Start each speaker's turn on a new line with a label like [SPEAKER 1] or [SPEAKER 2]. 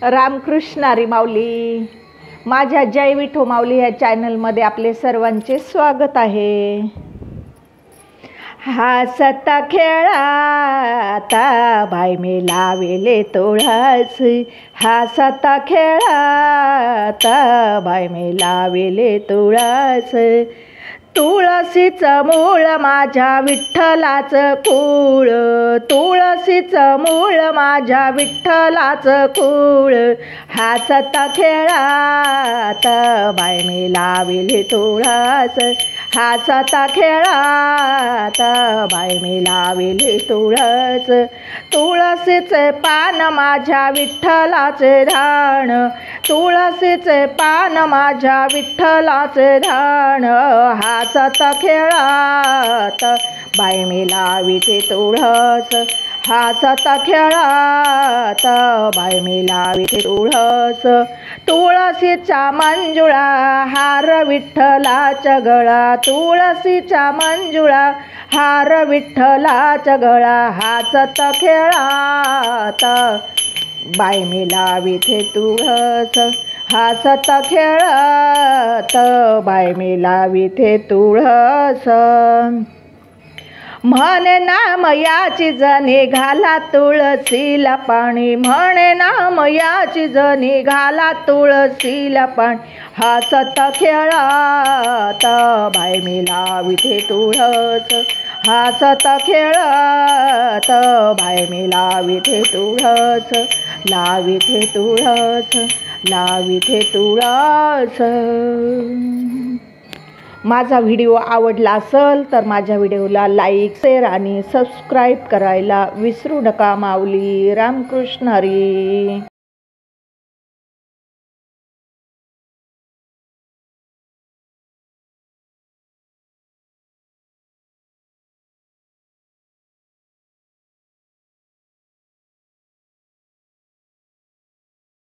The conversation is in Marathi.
[SPEAKER 1] रामकृष्ण हरी माऊली. माझ्या जय विठो माऊली ह्या चॅनलमध्ये आपले सर्वांचे स्वागत आहे. हासता खेळाता बाई मी लावेले तुळस, हासता खेळाता बाई मी लावेले तुळस. तुळशीचं मूळ माझ्या विठ्ठलाचं कुळ, तुळशीचं मूळ माझ्या विठ्ठलाचं कुळ. हासता खेळात बाई मी लाविली तुळस, हासता खेळात बाई मी लाविली तुळस. तुळशीचे पान माझ्या विठ्ठलाचे धाण, तुळशीचे पान माझ्या विठ्ठलाचे धाण. हासता खेळात बाई मी लाविते तुळस, हासता खेळात बाई मी लाविते तुळस. तुळशीचा मंजुळा हार विठ्ठलाच्या गळा, तुळशीचा मंजुळा हार विठ्ठलाच्या गळा. हासता खेळात बाई मी लाविते तुळस, हासता खेळात बाई मी लाविते तुळस. म्हणे नाम याची जणी घाला तुळशीला पाणी, म्हणे नाम याची जणी घाला तुळशीला पाणी. हासता खेळात बाई मी लाविते तुळस, हासता खेळात बाई मी लाविते तुळस, लाविते तुळस, लाविते तुळस. माझा व्हिडिओ आवडला असेल तर माझ्या व्हिडिओला लाईक, शेअर आणि सबस्क्राईब करायला विसरू नका माऊली. रामकृष्ण हरी.